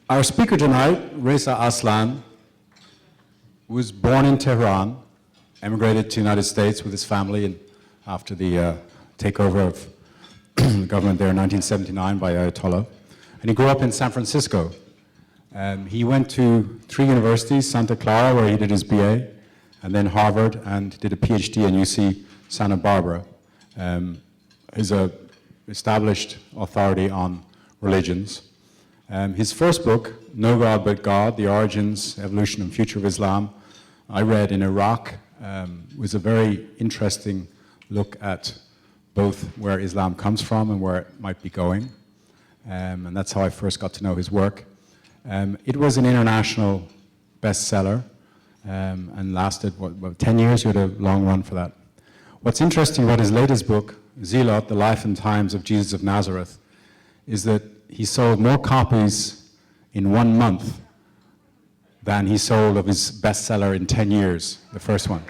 Our speaker tonight, Reza Aslan, was born in Tehran, emigrated to the United States with his family and after the takeover of the government there in 1979 by Ayatollah. And he grew up in San Francisco. He went to 3 universities, Santa Clara, where he did his BA, and then Harvard, and did a PhD in UC Santa Barbara. He's an established authority on religions. His first book, No God But God, The Origins, Evolution and Future of Islam, I read in Iraq, was a very interesting look at both where Islam comes from and where it might be going. And that's how I first got to know his work. It was an international bestseller and lasted, what, 10 years? You had a long run for that. What's interesting about his latest book, Zilot, The Life and Times of Jesus of Nazareth, is that he sold more copies in 1 month than he sold of his bestseller in 10 years, the first one.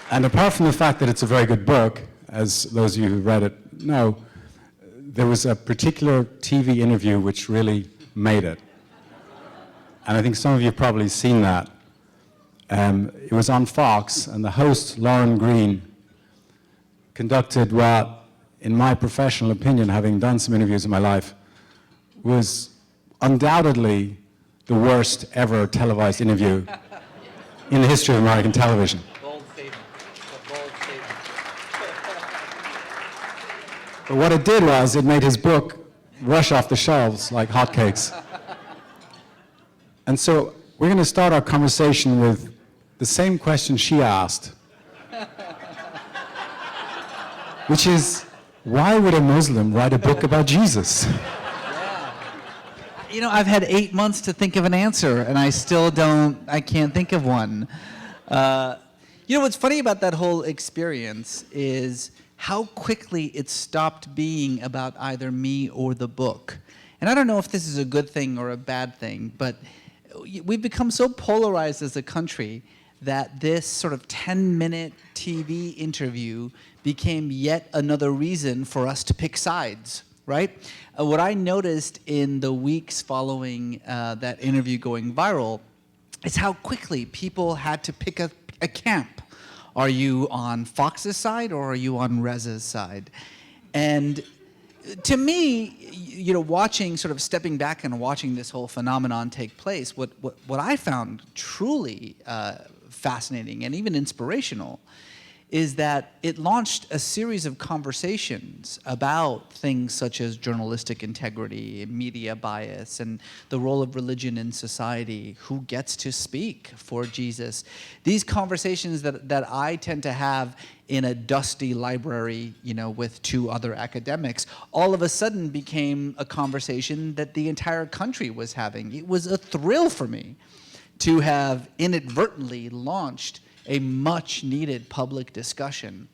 And apart from the fact that it's a very good book, as those of you who read it know, there was a particular TV interview which really made it. And I think some of you have probably seen that. It was on Fox, and the host, Lauren Green, conducted what, in my professional opinion, having done some interviews in my life, was undoubtedly the worst ever televised interview in the history of American television. Bold statement. A bold statement. But what it did was, it made his book rush off the shelves like hotcakes. And so, we're going to start our conversation with the same question she asked, which is, why would a Muslim write a book about Jesus? Yeah. You know, I've had 8 months to think of an answer, and I can't think of one. You know, what's funny about that whole experience is how quickly it stopped being about either me or the book. And I don't know if this is a good thing or a bad thing, but we've become so polarized as a country that this sort of 10-minute TV interview became yet another reason for us to pick sides, right? What I noticed in the weeks following that interview going viral is how quickly people had to pick a camp. Are you on Fox's side or are you on Reza's side? And to me, you know, stepping back and watching this whole phenomenon take place, what I found truly fascinating and even inspirational is that it launched a series of conversations about things such as journalistic integrity, media bias, and the role of religion in society, who gets to speak for Jesus. These conversations that I tend to have in a dusty library, you know, with 2 other academics, all of a sudden became a conversation that the entire country was having. It was a thrill for me to have inadvertently launched a much-needed public discussion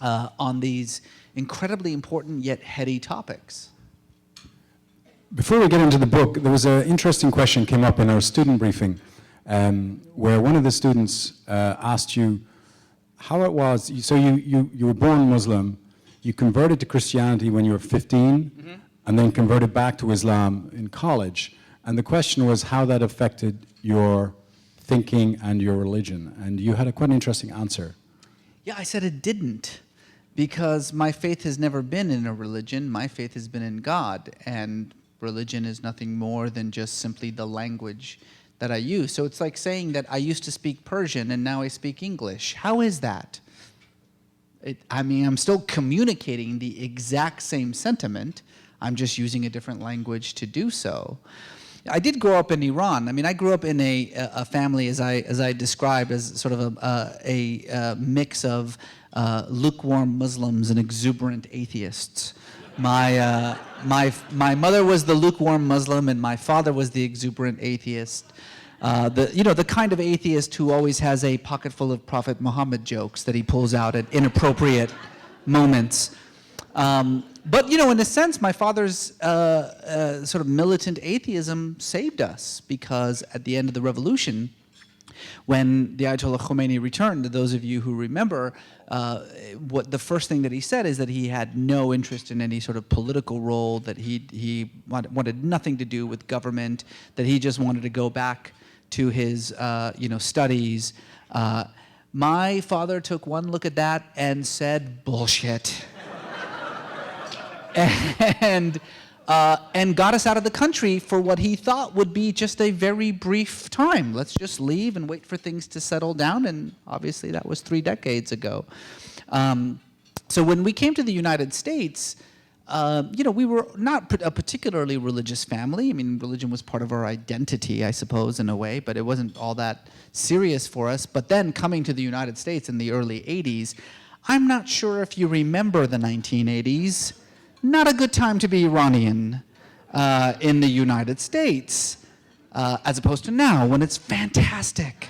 on these incredibly important yet heady topics. Before we get into the book, there was an interesting question came up in our student briefing where one of the students asked you how it was. So you were born Muslim, you converted to Christianity when you were 15, and then converted back to Islam in college. And the question was how that affected your thinking and your religion. And you had quite an interesting answer. Yeah, I said it didn't, because my faith has never been in a religion. My faith has been in God, and religion is nothing more than just simply the language that I use. So it's like saying that I used to speak Persian and now I speak English. How is that? I mean, I'm still communicating the exact same sentiment. I'm just using a different language to do so. I did grow up in Iran. I mean, I grew up in a family, as I described, as sort of a mix of lukewarm Muslims and exuberant atheists. My mother was the lukewarm Muslim, and my father was the exuberant atheist. The kind of atheist who always has a pocket full of Prophet Muhammad jokes that he pulls out at inappropriate moments. But, you know, in a sense, my father's sort of militant atheism saved us, because at the end of the revolution, when the Ayatollah Khomeini returned, those of you who remember, what the first thing that he said is that he had no interest in any sort of political role, that he wanted nothing to do with government, that he just wanted to go back to his studies. My father took one look at that and said, bullshit. and got us out of the country for what he thought would be just a very brief time. Let's just leave and wait for things to settle down, and obviously that was 3 decades ago. So when we came to the United States, we were not a particularly religious family. I mean, religion was part of our identity, I suppose, in a way, but it wasn't all that serious for us. But then coming to the United States in the early 80s, I'm not sure if you remember the 1980s. Not a good time to be Iranian in the United States, as opposed to now, when it's fantastic.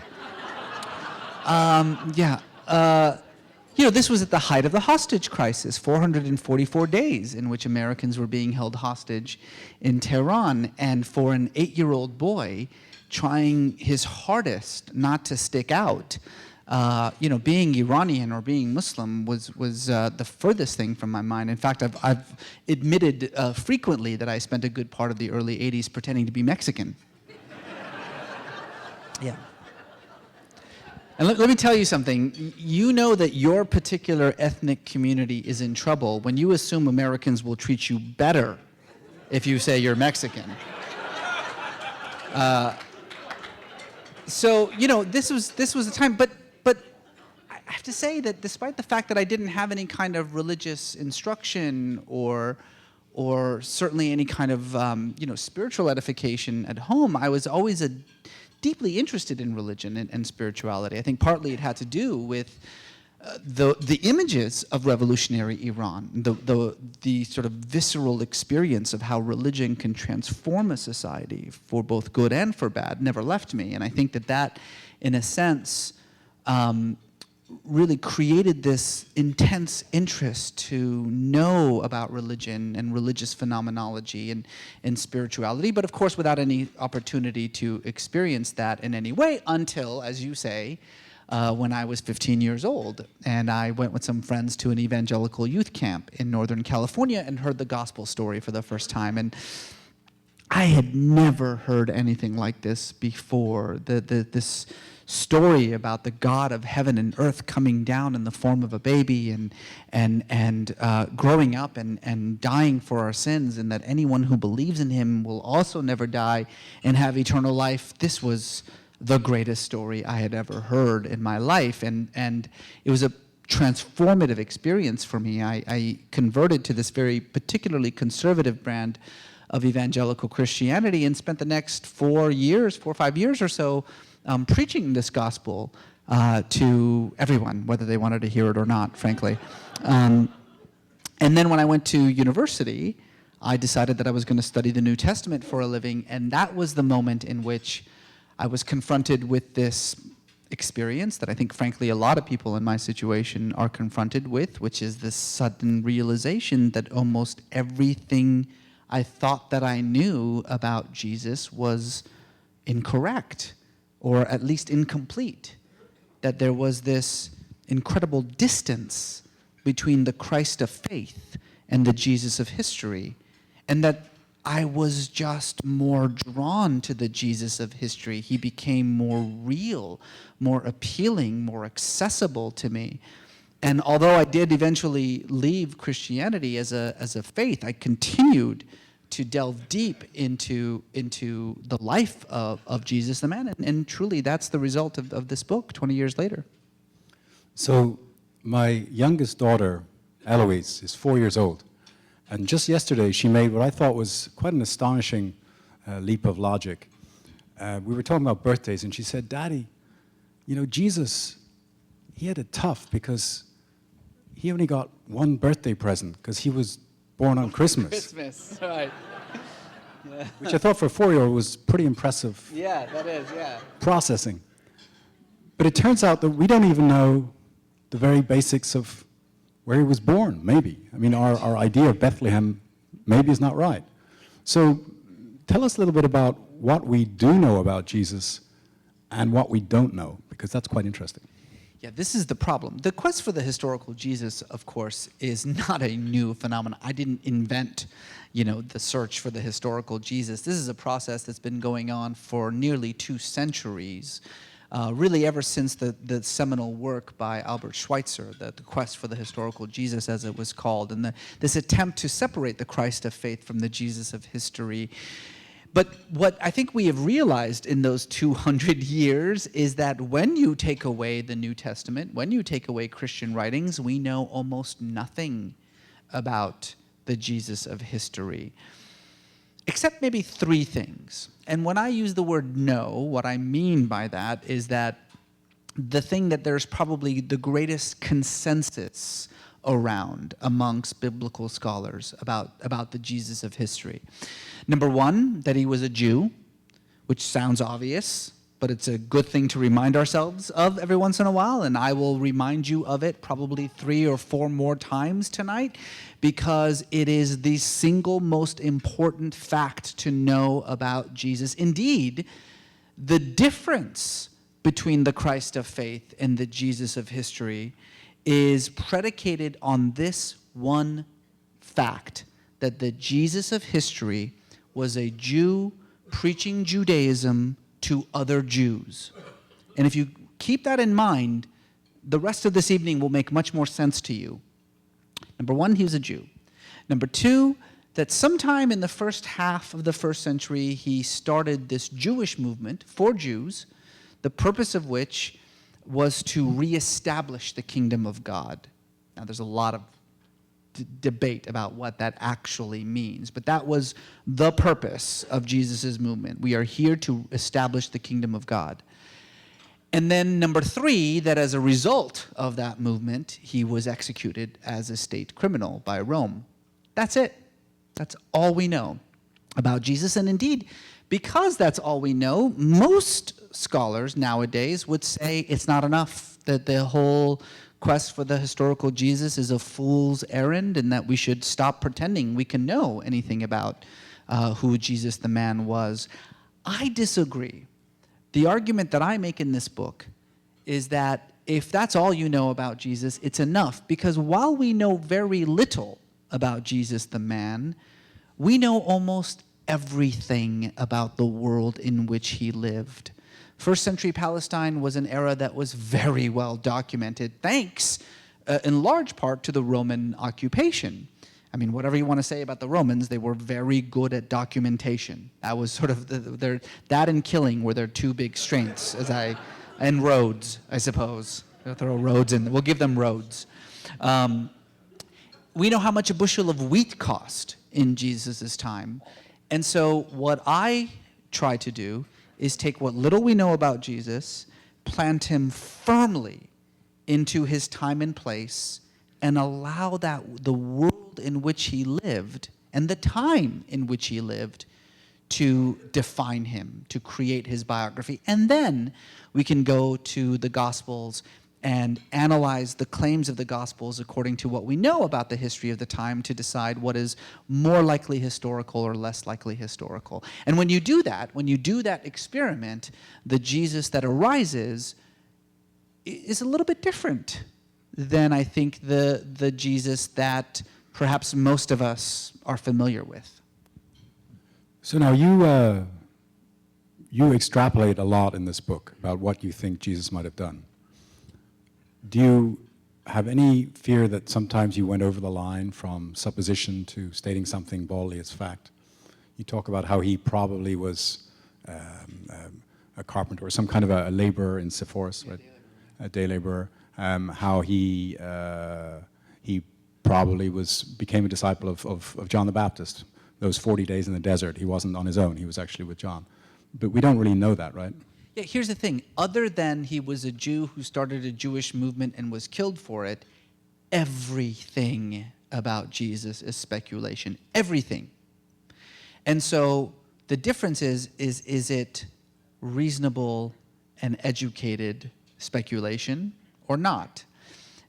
This was at the height of the hostage crisis, 444 days in which Americans were being held hostage in Tehran. And for an 8-year-old boy trying his hardest not to stick out, being Iranian or being Muslim was the furthest thing from my mind. In fact, I've admitted frequently that I spent a good part of the early 80s pretending to be Mexican. Yeah. And let me tell you something. You know that your particular ethnic community is in trouble when you assume Americans will treat you better if you say you're Mexican. This was a time, but I have to say that despite the fact that I didn't have any kind of religious instruction or certainly any kind of spiritual edification at home, I was always deeply interested in religion and spirituality. I think partly it had to do with the images of revolutionary Iran, the sort of visceral experience of how religion can transform a society for both good and for bad never left me. And I think that in a sense, really created this intense interest to know about religion and religious phenomenology and spirituality, but of course without any opportunity to experience that in any way until, as you say, when I was 15 years old. And I went with some friends to an evangelical youth camp in Northern California and heard the gospel story for the first time. And I had never heard anything like this before. This story about the God of heaven and earth coming down in the form of a baby and growing up and dying for our sins, and that anyone who believes in him will also never die and have eternal life. This was the greatest story I had ever heard in my life, and it was a transformative experience for me. I converted to this very particularly conservative brand of evangelical Christianity and spent the next 4 or 5 years or so preaching this gospel to everyone, whether they wanted to hear it or not, frankly. And then when I went to university, I decided that I was going to study the New Testament for a living, and that was the moment in which I was confronted with this experience that I think, frankly, a lot of people in my situation are confronted with, which is this sudden realization that almost everything I thought that I knew about Jesus was incorrect, or at least incomplete, that there was this incredible distance between the Christ of faith and the Jesus of history, and that I was just more drawn to the Jesus of history. He became more real, more appealing, more accessible to me. And although I did eventually leave Christianity as a faith, I continued to delve deep into the life of Jesus the man. And truly, that's the result of this book 20 years later. So my youngest daughter, Eloise, is 4 years old. And just yesterday, she made what I thought was quite an astonishing leap of logic. We were talking about birthdays, and she said, "Daddy, Jesus, he had it tough because he only got one birthday present because he was born on Christmas." Christmas, right. Yeah. Which I thought for a 4-year-old was pretty impressive. Yeah, that is, yeah. Processing. But it turns out that we don't even know the very basics of where he was born, maybe. I mean, our idea of Bethlehem maybe is not right. So tell us a little bit about what we do know about Jesus and what we don't know, because that's quite interesting. Yeah, this is the problem. The quest for the historical Jesus, of course, is not a new phenomenon. I didn't invent, the search for the historical Jesus. This is a process that's been going on for nearly 2 centuries, really ever since the seminal work by Albert Schweitzer, the quest for the historical Jesus, as it was called, and this attempt to separate the Christ of faith from the Jesus of history. But what I think we have realized in those 200 years is that when you take away the New Testament, when you take away Christian writings, we know almost nothing about the Jesus of history, except maybe 3 things. And when I use the word know, what I mean by that is that the thing that there's probably the greatest consensus around amongst biblical scholars about the Jesus of history. Number 1, that he was a Jew, which sounds obvious, but it's a good thing to remind ourselves of every once in a while, and I will remind you of it probably 3 or 4 more times tonight, because it is the single most important fact to know about Jesus. Indeed, the difference between the Christ of faith and the Jesus of history is predicated on this one fact, that the Jesus of history was a Jew preaching Judaism to other Jews. And if you keep that in mind, the rest of this evening will make much more sense to you. Number 1, he was a Jew. Number 2, that sometime in the first half of the 1st century, he started this Jewish movement for Jews, the purpose of which was to reestablish the kingdom of God. Now, there's a lot of debate about what that actually means, but that was the purpose of Jesus' movement. We are here to establish the kingdom of God. And then number 3, that as a result of that movement, he was executed as a state criminal by Rome. That's it. That's all we know about Jesus. And indeed, because that's all we know, most scholars nowadays would say it's not enough, that the whole quest for the historical Jesus is a fool's errand, and that we should stop pretending we can know anything about who Jesus the man was. I disagree. The argument that I make in this book is that if that's all you know about Jesus, it's enough, because while we know very little about Jesus the man, we know almost everything about the world in which he lived. 1st century Palestine was an era that was very well documented, thanks in large part to the Roman occupation. I mean, whatever you want to say about the Romans, they were very good at documentation. That was sort of that and killing were their 2 big strengths, and roads, I suppose. They'll throw roads in. We'll give them roads. We know how much a bushel of wheat cost in Jesus' time. And so what I try to do is take what little we know about Jesus, plant him firmly into his time and place, and allow that the world in which he lived and the time in which he lived to define him, to create his biography. And then we can go to the Gospels and analyze the claims of the Gospels according to what we know about the history of the time to decide what is more likely historical or less likely historical. And when you do that experiment, the Jesus that arises is a little bit different than I think the Jesus that perhaps most of us are familiar with. So now you extrapolate a lot in this book about what you think Jesus might have done. Do you have any fear that sometimes you went over the line from supposition to stating something baldly as fact? You talk about how he probably was a carpenter or some kind of a laborer in Sepphoris, right? A day laborer. How he probably became a disciple of John the Baptist. Those 40 days in the desert, he wasn't on his own. He was actually with John. But we don't really know that, right? Yeah, here's the thing. Other than he was a Jew who started a Jewish movement and was killed for it, everything about Jesus is speculation. Everything. And so the difference is it reasonable and educated speculation or not?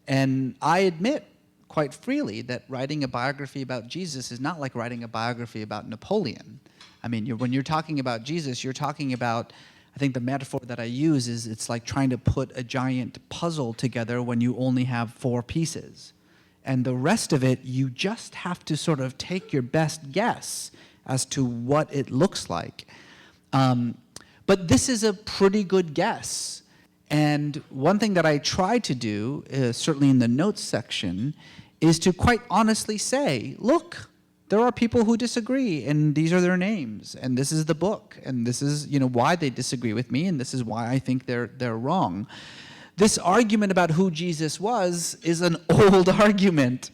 And I admit quite freely that writing a biography about Jesus is not like writing a biography about Napoleon. I mean, when you're talking about Jesus, you're talking about I think the metaphor that I use is it's like trying to put a giant puzzle together when you only have 4 pieces. And the rest of it, you just have to sort of take your best guess as to what it looks like. But this is a pretty good guess. And one thing that I try to do, certainly in the notes section, is to quite honestly say, look, there are people who disagree, and these are their names, and this is the book, and this is, why they disagree with me, and this is why I think they're wrong. This argument about who Jesus was is an old argument,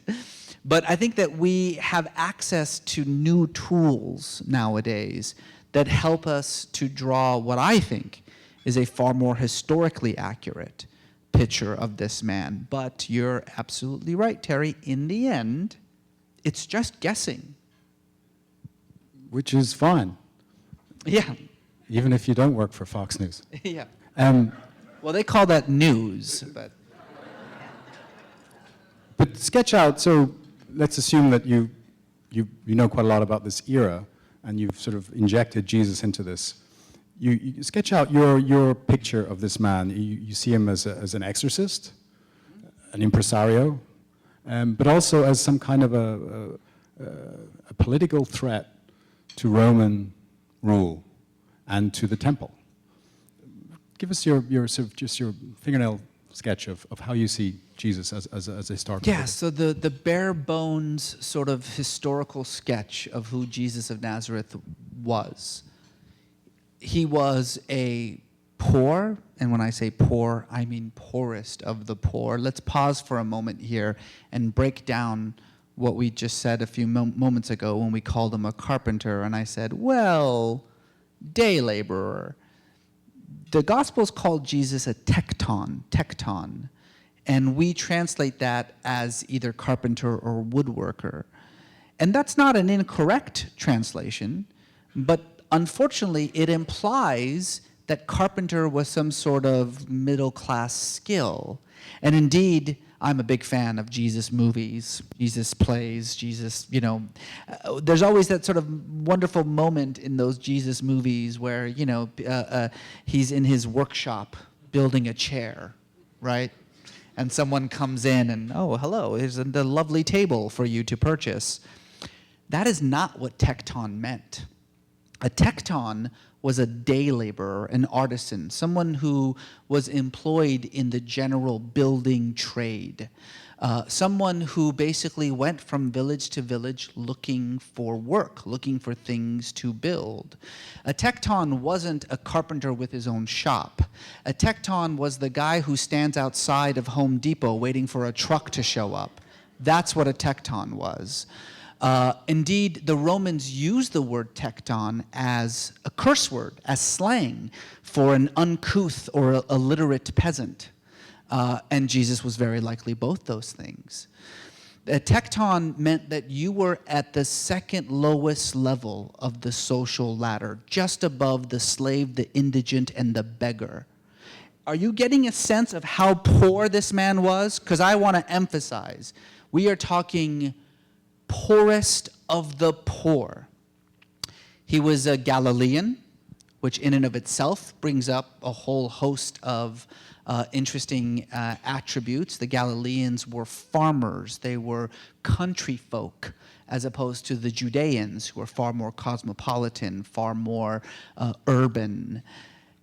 but I think that we have access to new tools nowadays that help us to draw what I think is a far more historically accurate picture of this man. But you're absolutely right, Terry. In the end, it's just guessing. Which is fine, Yeah. even if you don't work for Fox News. Yeah. Um, Well, they call that news, but But sketch out, so let's assume that you know quite a lot about this era, and you've sort of injected Jesus into this. You sketch out your picture of this man. You see him as an exorcist, an impresario, but also as some kind of a political threat to Roman rule and to the temple. Give us your sort of just your fingernail sketch of how you see Jesus as a historical yeah, figure. so the bare bones sort of historical sketch of who Jesus of Nazareth was. He was a poor, and when I say poor, I mean poorest of the poor. Let's pause for a moment here and break down what we just said a few moments ago when we called him a carpenter, and I said, well, day laborer. The Gospels called Jesus a tekton, and we translate that as either carpenter or woodworker. And that's not an incorrect translation, but unfortunately it implies that carpenter was some sort of middle-class skill. And indeed, I'm a big fan of Jesus movies, Jesus plays, Jesus, there's always that sort of wonderful moment in those Jesus movies where, he's in his workshop building a chair, right? And someone comes in and, oh, hello, here's the lovely table for you to purchase. That is not what tekton meant. A tekton was a day laborer, an artisan, someone who was employed in the general building trade, someone who basically went from village to village looking for work, looking for things to build. A tekton wasn't a carpenter with his own shop. A tekton was the guy who stands outside of Home Depot waiting for a truck to show up. That's what a tekton was. Indeed, the Romans used the word tekton as a curse word, as slang for an uncouth or illiterate peasant. And Jesus was very likely both those things. A tekton meant that you were at the second lowest level of the social ladder, just above the slave, the indigent, and the beggar. Are you getting a sense of how poor this man was? Because I want to emphasize, we are talking poorest of the poor. He was a Galilean, which in and of itself brings up a whole host of interesting attributes. The Galileans were farmers. They were country folk, as opposed to the Judeans, who were far more cosmopolitan, far more urban.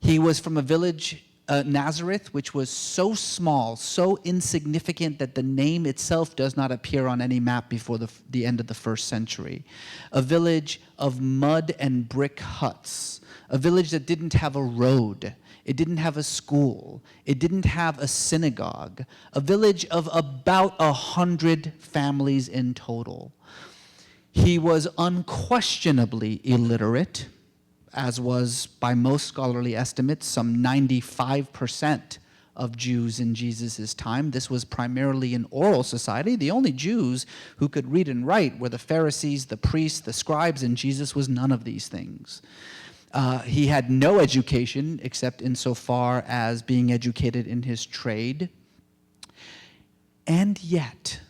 He was from a village, Nazareth, which was so small, so insignificant that the name itself does not appear on any map before the end of the 1st century. A village of mud and brick huts. A village that didn't have a road. It didn't have a school. It didn't have a synagogue. A village of about 100 families in total. He was unquestionably illiterate, as was, by most scholarly estimates, some 95% of Jews in Jesus' time. This was primarily an oral society. The only Jews who could read and write were the Pharisees, the priests, the scribes, and Jesus was none of these things. He had no education except insofar as being educated in his trade. And yet,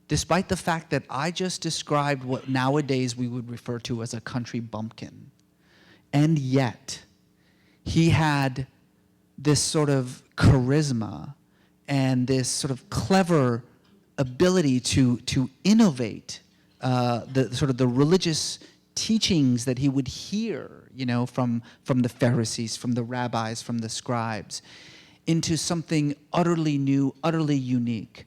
despite the fact that I just described what nowadays we would refer to as a country bumpkin, and yet, he had this sort of charisma and this sort of clever ability to innovate the religious teachings that he would hear, from the Pharisees, from the rabbis, from the scribes, into something utterly new, utterly unique.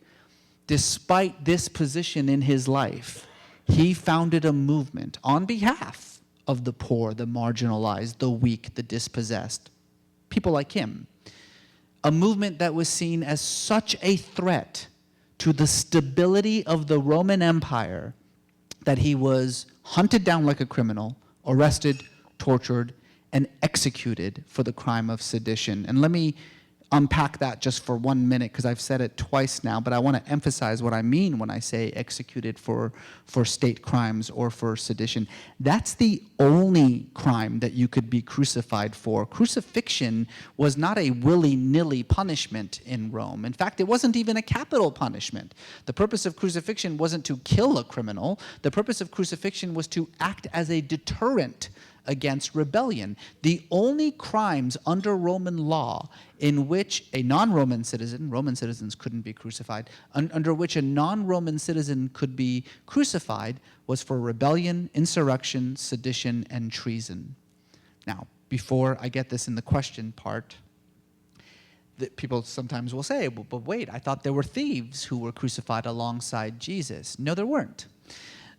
Despite this position in his life, he founded a movement on behalf of the poor, the marginalized, the weak, the dispossessed, people like him. A movement that was seen as such a threat to the stability of the Roman Empire that he was hunted down like a criminal, arrested, tortured, and executed for the crime of sedition. And let me unpack that just for 1 minute, because I've said it twice now, but I want to emphasize what I mean when I say executed for state crimes or for sedition. That's the only crime that you could be crucified for. Crucifixion was not a willy-nilly punishment in Rome. In fact, it wasn't even a capital punishment. The purpose of crucifixion wasn't to kill a criminal. The purpose of crucifixion was to act as a deterrent against rebellion. The only crimes under Roman law in which a non-Roman citizen, Roman citizens couldn't be crucified, under which a non-Roman citizen could be crucified was for rebellion, insurrection, sedition, and treason. Now, before I get this in the question part, people sometimes will say, but wait, I thought there were thieves who were crucified alongside Jesus. No, there weren't.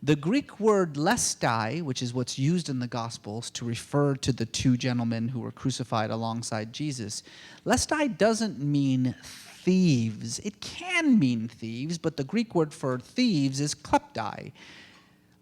The Greek word lestai, which is what's used in the Gospels to refer to the two gentlemen who were crucified alongside Jesus, lestai doesn't mean thieves. It can mean thieves, but the Greek word for thieves is kleptai.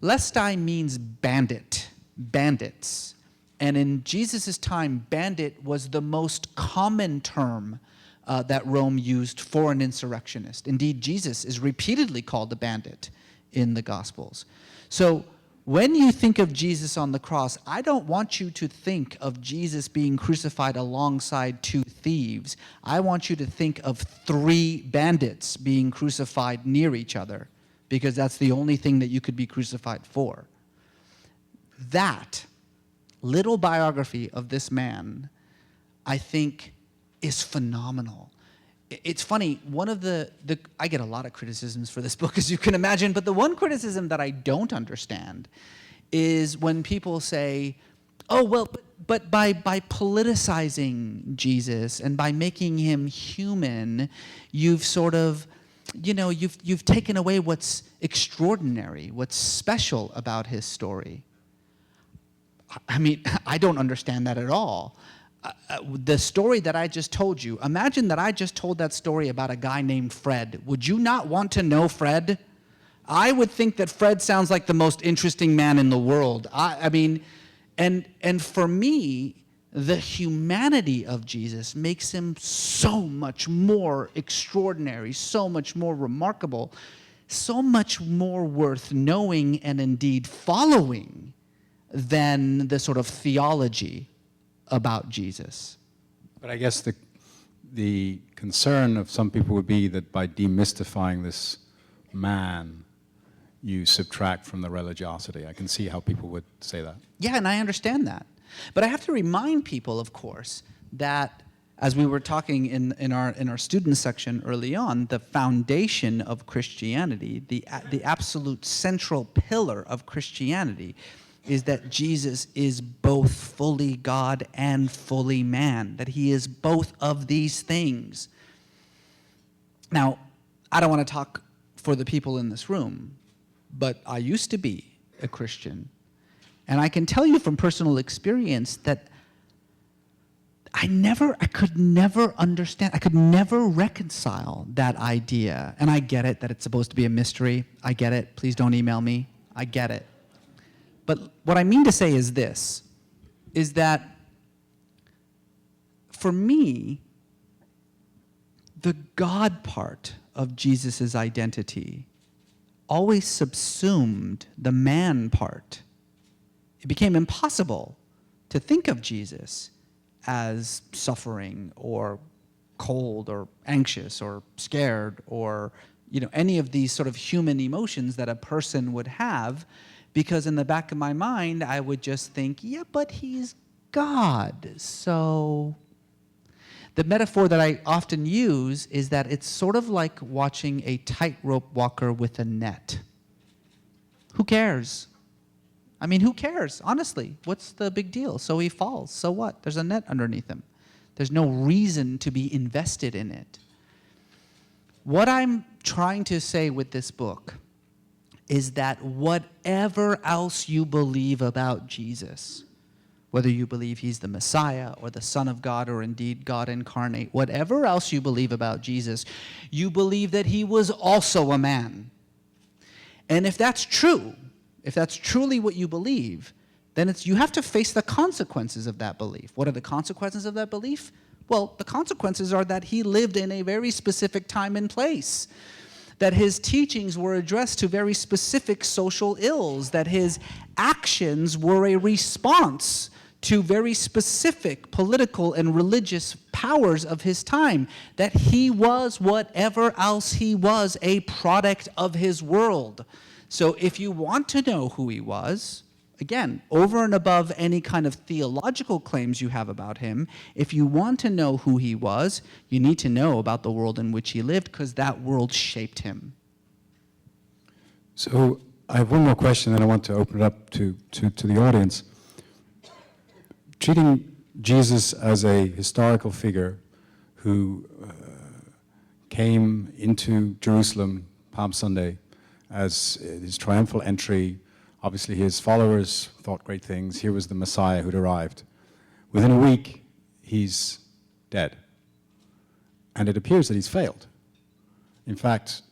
Lestai means bandit, bandits. And in Jesus' time, bandit was the most common term that Rome used for an insurrectionist. Indeed, Jesus is repeatedly called a bandit in the Gospels. So when you think of Jesus on the cross, I don't want you to think of Jesus being crucified alongside two thieves. I want you to think of three bandits being crucified near each other, because that's the only thing that you could be crucified for. That little biography of this man, I think, is phenomenal. It's funny, one of I get a lot of criticisms for this book, as you can imagine, but the one criticism that I don't understand is when people say, oh, well, but by politicizing Jesus and by making him human, you've sort of, you've taken away what's extraordinary, what's special about his story. I mean, I don't understand that at all. The story that I just told you, imagine that I just told that story about a guy named Fred. Would you not want to know Fred? I would think that Fred sounds like the most interesting man in the world. I mean, and for me, the humanity of Jesus makes him so much more extraordinary, so much more remarkable, so much more worth knowing and indeed following than the sort of theology about Jesus. But I guess the concern of some people would be that by demystifying this man, you subtract from the religiosity. I can see how people would say that. Yeah, and I understand that. But I have to remind people, of course, that as we were talking in our student section early on, the foundation of Christianity, the absolute central pillar of Christianity, is that Jesus is both fully God and fully man, that he is both of these things. Now, I don't want to talk for the people in this room, but I used to be a Christian, and I can tell you from personal experience that I could never understand, I could never reconcile that idea. And I get it, that it's supposed to be a mystery. I get it. Please don't email me. I get it. But what I mean to say is this, is that for me, the God part of Jesus' identity always subsumed the man part. It became impossible to think of Jesus as suffering or cold or anxious or scared or any of these sort of human emotions that a person would have, because in the back of my mind I would just think, yeah, but he's God. So the metaphor that I often use is that it's sort of like watching a tightrope walker with a net. Who cares? I mean, who cares? Honestly, what's the big deal? So he falls. So what? There's a net underneath him. There's no reason to be invested in it. What I'm trying to say with this book is that whatever else you believe about Jesus, whether you believe he's the Messiah or the Son of God or indeed God incarnate, whatever else you believe about Jesus, you believe that he was also a man. And if that's true, if that's truly what you believe, then you have to face the consequences of that belief. What are the consequences of that belief? Well, the consequences are that he lived in a very specific time and place, that his teachings were addressed to very specific social ills, that his actions were a response to very specific political and religious powers of his time, that he was whatever else he was, a product of his world. So if you want to know who he was, again, over and above any kind of theological claims you have about him, if you want to know who he was, you need to know about the world in which he lived, because that world shaped him. So I have one more question, and I want to open it up to the audience. Treating Jesus as a historical figure who came into Jerusalem Palm Sunday as his triumphal entry. Obviously, his followers thought great things. Here was the Messiah who'd arrived. Within a week, he's dead. And it appears that he's failed. In fact,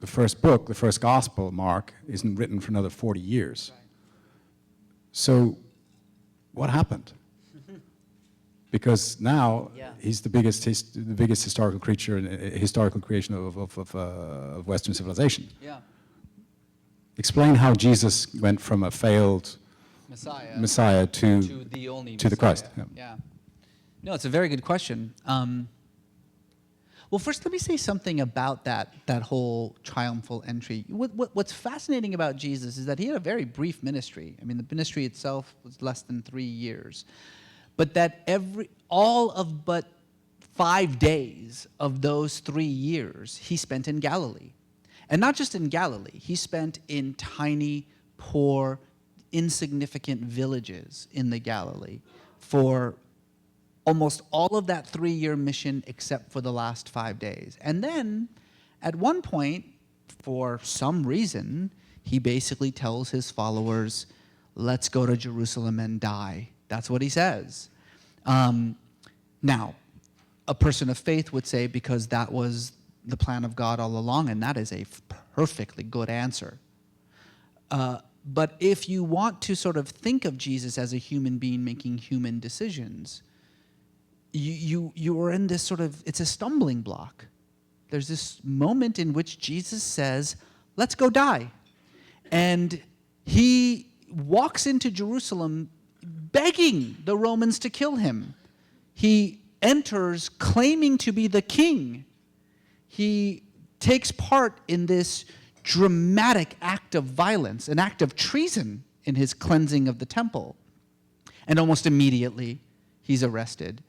the first book, the first gospel, Mark, isn't written for another 40 years. So what happened? Because now he's the biggest historical creature, historical creation of Western civilization. Yeah. Explain how Jesus went from a failed Messiah to the only to the Christ. Yeah. No, it's a very good question. Well, first, let me say something about that whole triumphal entry. What's fascinating about Jesus is that he had a very brief ministry. I mean, the ministry itself was less than 3 years. But that all of but 5 days of those 3 years he spent in Galilee. And not just in Galilee, he spent in tiny, poor, insignificant villages in the Galilee for almost all of that 3-year mission except for the last 5 days. And then, at one point, for some reason, he basically tells his followers, let's go to Jerusalem and die. That's what he says. Now, a person of faith would say because that was the plan of God all along, and that is a perfectly good answer. But if you want to sort of think of Jesus as a human being making human decisions, you are in this sort of, it's a stumbling block. There's this moment in which Jesus says, let's go die. And he walks into Jerusalem begging the Romans to kill him. He enters claiming to be the king. He takes part in this dramatic act of violence, an act of treason in his cleansing of the temple. And almost immediately, he's arrested,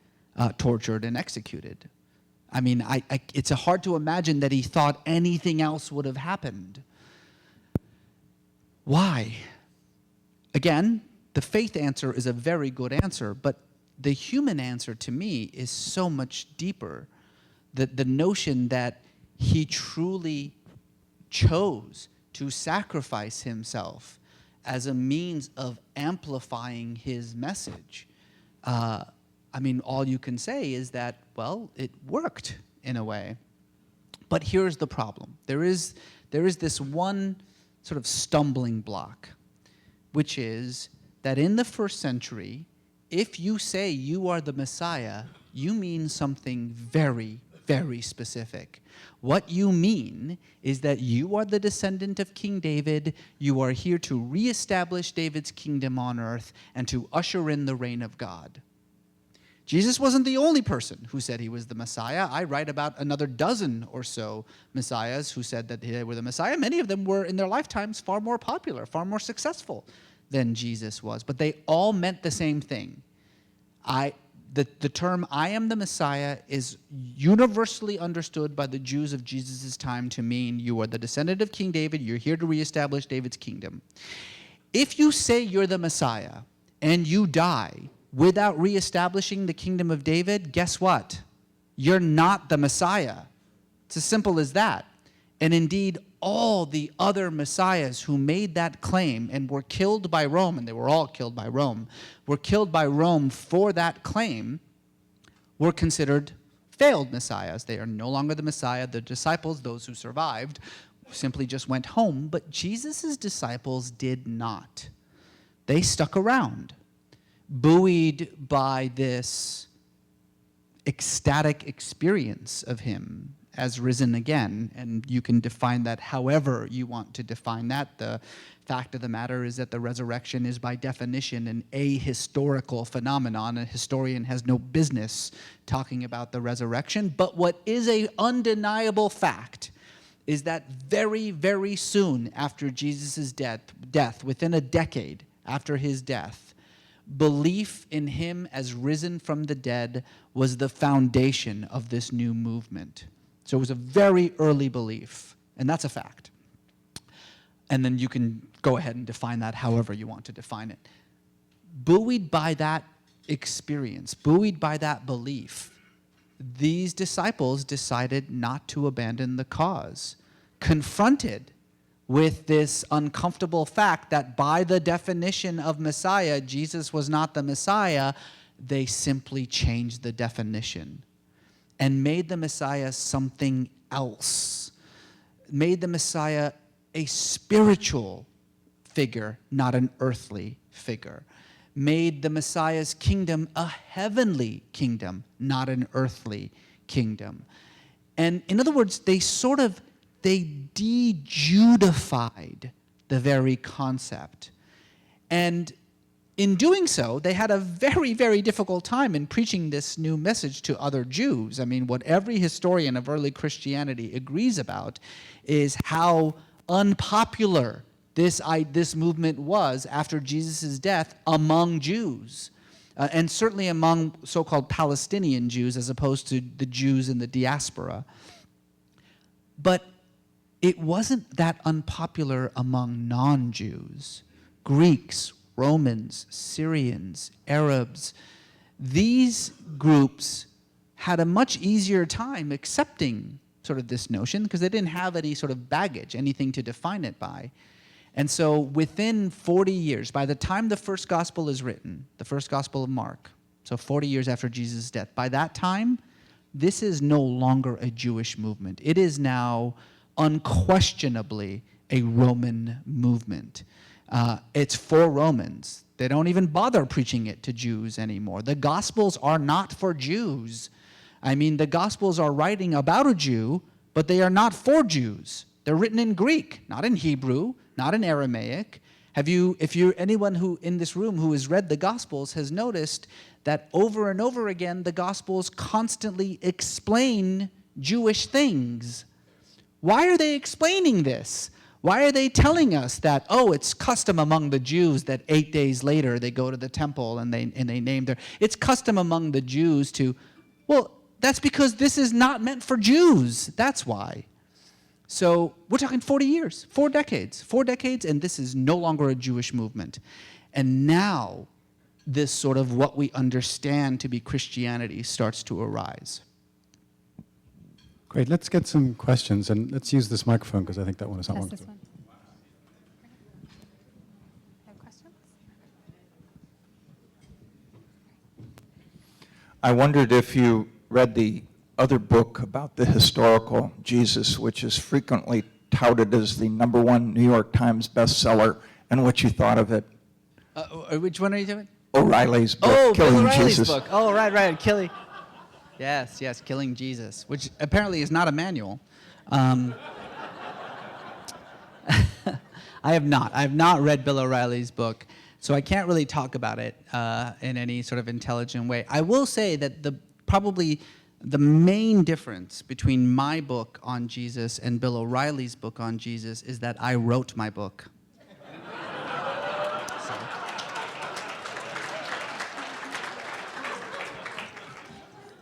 tortured, and executed. I mean, it's hard to imagine that he thought anything else would have happened. Why? Again, the faith answer is a very good answer, but the human answer to me is so much deeper. The notion that he truly chose to sacrifice himself as a means of amplifying his message. I mean, all you can say is that, well, it worked in a way. But here's the problem. There is this one sort of stumbling block, which is that in the first century, if you say you are the Messiah, you mean something very, very specific. What you mean is that you are the descendant of King David, you are here to reestablish David's kingdom on earth and to usher in the reign of God. Jesus wasn't the only person who said he was the Messiah. I write about another dozen or so messiahs who said that they were the Messiah. Many of them were, in their lifetimes, far more popular, far more successful than Jesus was. But they all meant the same thing. The term "I am the Messiah" is universally understood by the Jews of Jesus' time to mean you are the descendant of King David, you're here to reestablish David's kingdom. If you say you're the Messiah and you die without reestablishing the kingdom of David, guess what? You're not the Messiah. It's as simple as that. And indeed, all the other messiahs who made that claim and were killed by Rome, and they were all killed by Rome, were killed by Rome for that claim, were considered failed messiahs. They are no longer the Messiah. The disciples, those who survived, simply just went home. But Jesus' disciples did not. They stuck around, buoyed by this ecstatic experience of him as risen again, and you can define that however you want to define that. The fact of the matter is that the resurrection is by definition an ahistorical phenomenon. A historian has no business talking about the resurrection, but what is an undeniable fact is that very, very soon after Jesus' death, within a decade after his death, belief in him as risen from the dead was the foundation of this new movement. So it was a very early belief, and that's a fact. And then you can go ahead and define that however you want to define it. Buoyed by that experience, buoyed by that belief, these disciples decided not to abandon the cause, confronted with this uncomfortable fact that by the definition of Messiah, Jesus was not the Messiah. They simply changed the definition and made the Messiah something else, made the Messiah a spiritual figure, not an earthly figure, made the Messiah's kingdom a heavenly kingdom, not an earthly kingdom. And in other words, they de-Judified the very concept. And in doing so, they had a very, very difficult time in preaching this new message to other Jews. I mean, what every historian of early Christianity agrees about is how unpopular this movement was after Jesus' death among Jews, and certainly among so-called Palestinian Jews as opposed to the Jews in the diaspora. But it wasn't that unpopular among non-Jews, Greeks, Romans, Syrians, Arabs. These groups had a much easier time accepting sort of this notion because they didn't have any sort of baggage, anything to define it by. And so within 40 years, by the time the first gospel is written, the first gospel of Mark, so 40 years after Jesus' death, by that time, this is no longer a Jewish movement. It is now unquestionably a Roman movement. It's for Romans. They don't even bother preaching it to Jews anymore. The Gospels are not for Jews. I mean, the Gospels are writing about a Jew, but they are not for Jews. They're written in Greek, not in Hebrew, not in Aramaic. If you're anyone who in this room who has read the Gospels has noticed that over and over again, the Gospels constantly explain Jewish things. Why are they explaining this? Why are they telling us that, oh, it's custom among the Jews that 8 days later they go to the temple and they name their... It's custom among the Jews to... Well, that's because this is not meant for Jews. That's why. So we're talking 40 years, 4 decades, and this is no longer a Jewish movement. And now this sort of what we understand to be Christianity starts to arise. Great, let's get some questions, and let's use this microphone because I think that one is not one. This one. Have questions? I wondered if you read the other book about the historical Jesus, which is frequently touted as the #1 New York Times bestseller, and what you thought of it. Which one are you doing? O'Reilly's book, Oh, Killing Bill O'Reilly's Jesus. book. Oh, right, Killing. Yes, Killing Jesus, which apparently is not a manual. I have not read Bill O'Reilly's book, so I can't really talk about it in any sort of intelligent way. I will say that probably the main difference between my book on Jesus and Bill O'Reilly's book on Jesus is that I wrote my book.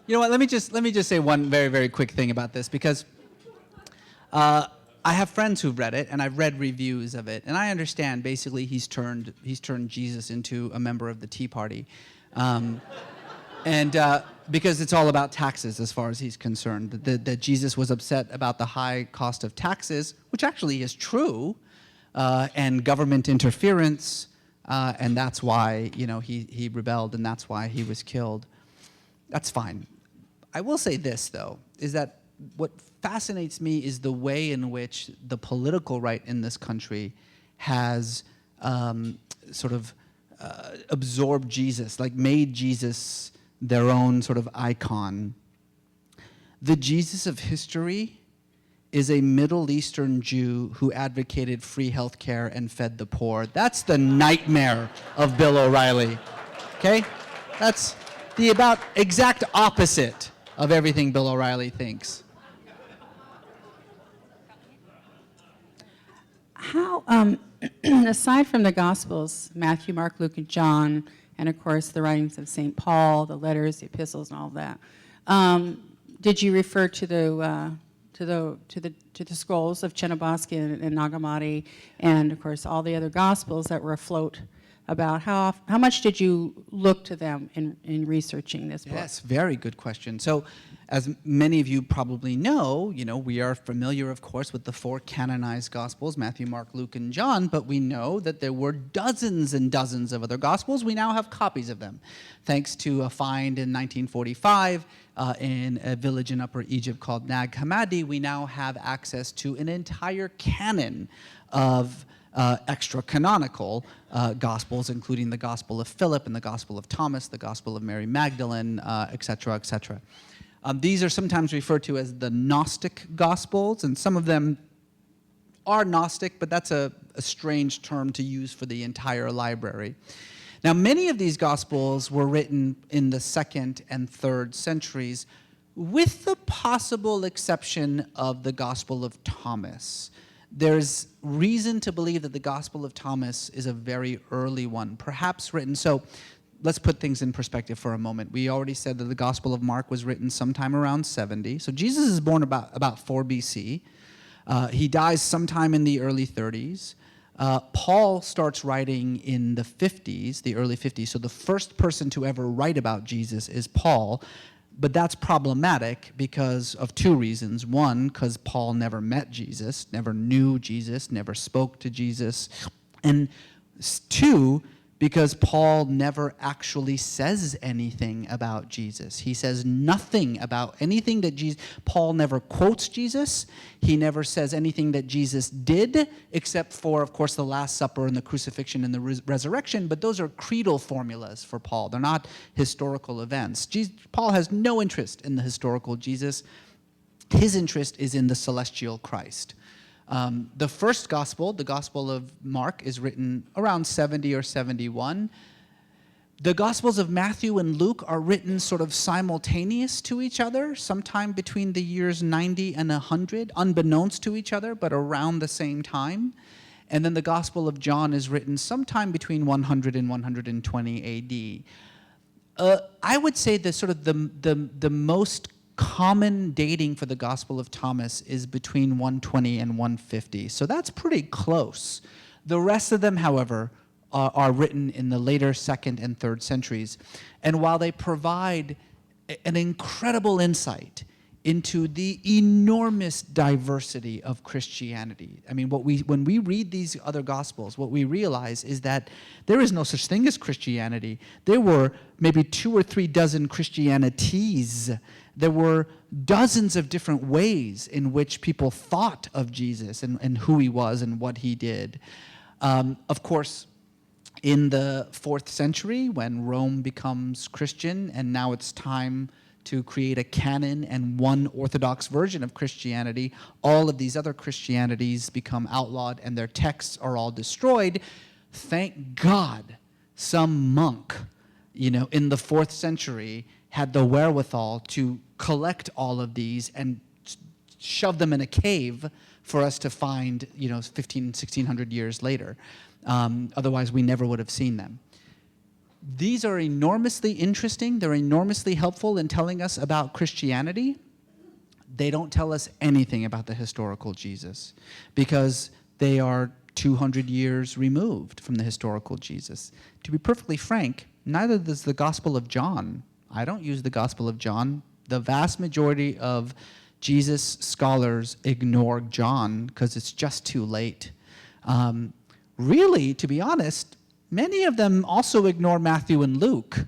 You know what? Let me just say one very, very quick thing about this, because I have friends who've read it, and I've read reviews of it, and I understand basically he's turned Jesus into a member of the Tea Party, and because it's all about taxes as far as he's concerned. That Jesus was upset about the high cost of taxes, which actually is true, and government interference, and that's why he rebelled, and that's why he was killed. That's fine. I will say this, though, is that what fascinates me is the way in which the political right in this country has absorbed Jesus, like made Jesus their own sort of icon. The Jesus of history is a Middle Eastern Jew who advocated free health care and fed the poor. That's the nightmare of Bill O'Reilly, okay? That's the about exact opposite of everything Bill O'Reilly thinks. How, aside from the Gospels, Matthew, Mark, Luke, and John, and of course the writings of St. Paul, the letters, the epistles, and all of that, did you refer to the scrolls of Chernobogsky and Nag Hammadi, and of course all the other Gospels that were afloat? About how much did you look to them in researching this book? Yes, very good question. So, as many of you probably know, we are familiar, of course, with the 4 canonized Gospels, Matthew, Mark, Luke, and John, but we know that there were dozens and dozens of other Gospels. We now have copies of them. Thanks to a find in 1945 in a village in Upper Egypt called Nag Hammadi, we now have access to an entire canon of extra-canonical Gospels, including the Gospel of Philip and the Gospel of Thomas, the Gospel of Mary Magdalene, etc., etc. These are sometimes referred to as the Gnostic Gospels, and some of them are Gnostic, but that's a strange term to use for the entire library. Now, many of these Gospels were written in the 2nd and 3rd centuries, with the possible exception of the Gospel of Thomas. There's reason to believe that the Gospel of Thomas is a very early one, perhaps written. So let's put things in perspective for a moment. We already said that the Gospel of Mark was written sometime around 70. So Jesus is born about 4 BC. He dies sometime in the early 30s. Paul starts writing in the 50s, the early 50s. So the first person to ever write about Jesus is Paul. But that's problematic because of 2 reasons. One, because Paul never met Jesus, never knew Jesus, never spoke to Jesus. And 2, because Paul never actually says anything about Jesus. He says nothing about anything that Jesus... Paul never quotes Jesus. He never says anything that Jesus did, except for, of course, the Last Supper and the crucifixion and the resurrection, but those are creedal formulas for Paul. They're not historical events. Paul has no interest in the historical Jesus. His interest is in the celestial Christ. The first gospel, the Gospel of Mark, is written around 70 or 71. The Gospels of Matthew and Luke are written sort of simultaneous to each other, sometime between the years 90 and 100, unbeknownst to each other, but around the same time. And then the Gospel of John is written sometime between 100 and 120 AD. I would say the most common dating for the Gospel of Thomas is between 120 and 150. So that's pretty close. The rest of them, however, are written in the later 2nd and 3rd centuries. And while they provide an incredible insight into the enormous diversity of Christianity. I mean, when we read these other Gospels, what we realize is that there is no such thing as Christianity. There were maybe 2 or 3 dozen Christianities. There were dozens of different ways in which people thought of Jesus and who he was and what he did. Of course, in the 4th century, when Rome becomes Christian, and now it's time to create a canon and one orthodox version of Christianity, all of these other Christianities become outlawed and their texts are all destroyed. Thank God some monk, in the 4th century had the wherewithal to collect all of these and shove them in a cave for us to find, 1600 years later. Otherwise, we never would have seen them. These are enormously interesting. They're enormously helpful in telling us about Christianity. They don't tell us anything about the historical Jesus because they are 200 years removed from the historical Jesus. To be perfectly frank, neither does the Gospel of John. I don't use the Gospel of John. The vast majority of Jesus scholars ignore John because it's just too late. Really, to be honest, many of them also ignore Matthew and Luke.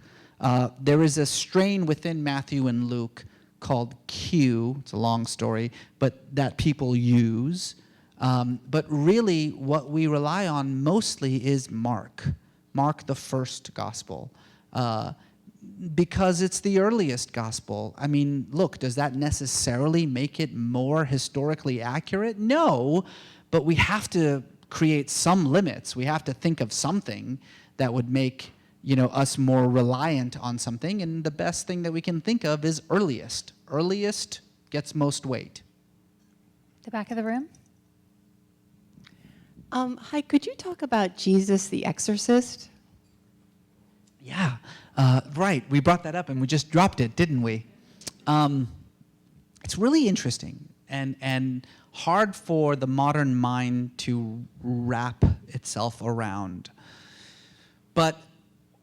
There is a strain within Matthew and Luke called Q. It's a long story, but that people use. But really, what we rely on mostly is Mark, the first gospel, because it's the earliest gospel. I mean, look, does that necessarily make it more historically accurate? No, but we have to create some limits. We have to think of something that would make us more reliant on something, and the best thing that we can think of is earliest. Earliest gets most weight. The back of the room. Hi, could you talk about Jesus the Exorcist? Yeah, right. We brought that up and we just dropped it, didn't we? It's really interesting and hard for the modern mind to wrap itself around. But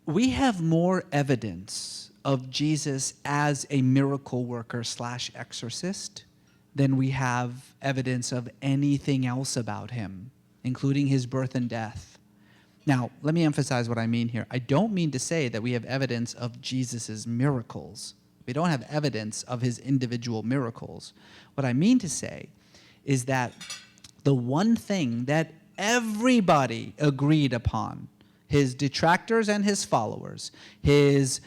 we have more evidence of Jesus as a miracle worker / exorcist than we have evidence of anything else about him, including his birth and death. Now, let me emphasize what I mean here. I don't mean to say that we have evidence of Jesus's miracles. We don't have evidence of his individual miracles. What I mean to say is that the one thing that everybody agreed upon, his detractors and his followers, his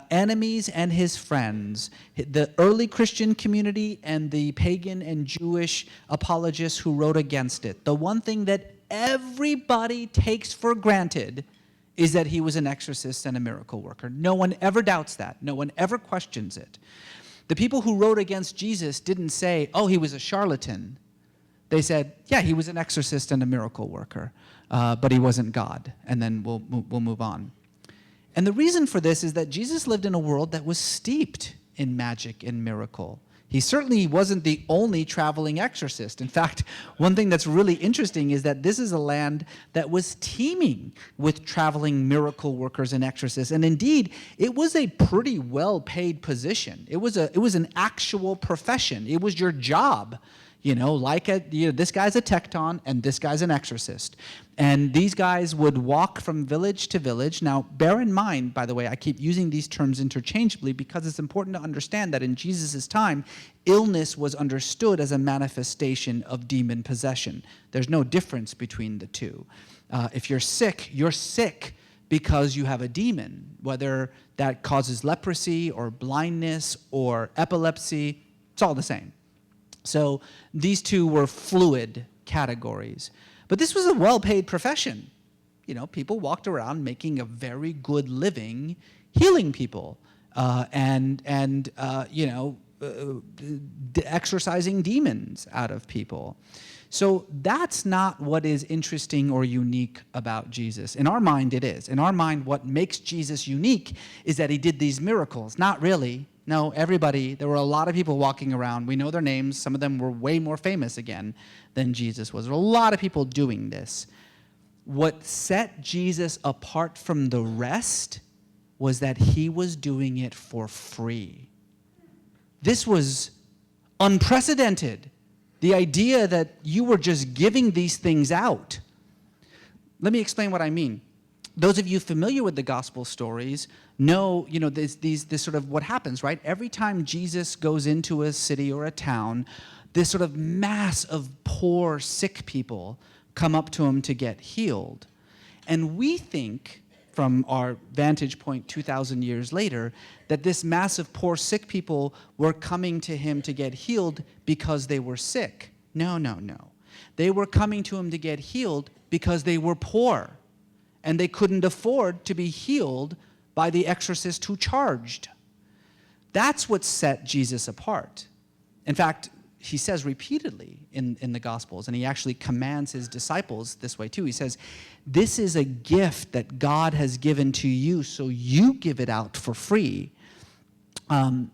enemies and his friends, the early Christian community and the pagan and Jewish apologists who wrote against it, the one thing that everybody takes for granted is that he was an exorcist and a miracle worker. No one ever doubts that. No one ever questions it. The people who wrote against Jesus didn't say, oh, he was a charlatan. They said, yeah, he was an exorcist and a miracle worker, but he wasn't God. And then we'll move on. And the reason for this is that Jesus lived in a world that was steeped in magic and miracle. He certainly wasn't the only traveling exorcist. In fact, one thing that's really interesting is that this is a land that was teeming with traveling miracle workers and exorcists. And indeed, it was a pretty well-paid position. It was an actual profession. It was your job. This guy's a tecton and this guy's an exorcist. And these guys would walk from village to village. Now, bear in mind, by the way, I keep using these terms interchangeably because it's important to understand that in Jesus' time, illness was understood as a manifestation of demon possession. There's no difference between the two. If you're sick because you have a demon, whether that causes leprosy or blindness or epilepsy, it's all the same. So these two were fluid categories. But this was a well-paid profession. People walked around making a very good living healing people exorcising demons out of people. So that's not what is interesting or unique about Jesus. In our mind, it is. In our mind, what makes Jesus unique is that he did these miracles. Not really. No, there were a lot of people walking around. We know their names. Some of them were way more famous again than Jesus was. There were a lot of people doing this. What set Jesus apart from the rest was that he was doing it for free. This was unprecedented. The idea that you were just giving these things out. Let me explain what I mean. Those of you familiar with the gospel stories know, this sort of what happens, right? Every time Jesus goes into a city or a town, this sort of mass of poor, sick people come up to him to get healed. And we think, from our vantage point 2,000 years later, that this mass of poor, sick people were coming to him to get healed because they were sick. No. They were coming to him to get healed because they were poor. And they couldn't afford to be healed by the exorcist who charged. That's what set Jesus apart. In fact, he says repeatedly in the Gospels, and he actually commands his disciples this way too. He says, this is a gift that God has given to you, so you give it out for free. And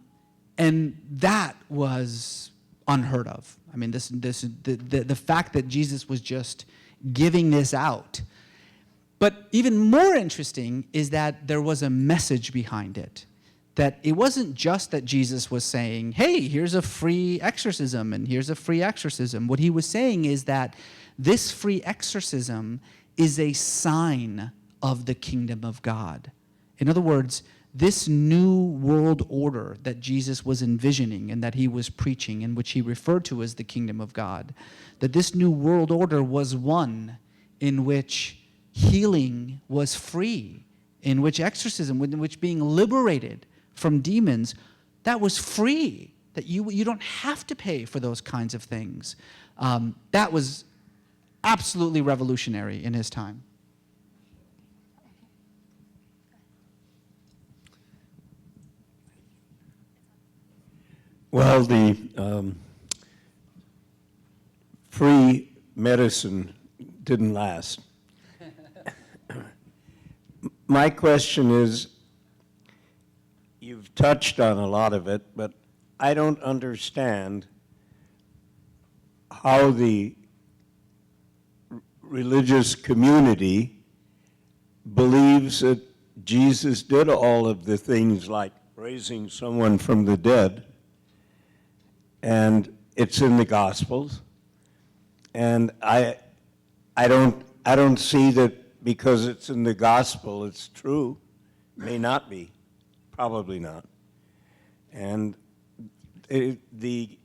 that was unheard of. I mean, the fact that Jesus was just giving this out. But even more interesting is that there was a message behind it. That it wasn't just that Jesus was saying, hey, here's a free exorcism and here's a free exorcism. What he was saying is that this free exorcism is a sign of the kingdom of God. In other words, this new world order that Jesus was envisioning and that he was preaching, and which he referred to as the kingdom of God, that this new world order was one in which healing was free, in which exorcism, in which being liberated from demons, that was free, that you don't have to pay for those kinds of things. That was absolutely revolutionary in his time. Well, the free medicine didn't last. My question is, you've touched on a lot of it, but I don't understand how the religious community believes that Jesus did all of the things like raising someone from the dead, and it's in the Gospels, and I don't see that because it's in the Gospel it's true. May not be, probably not. And the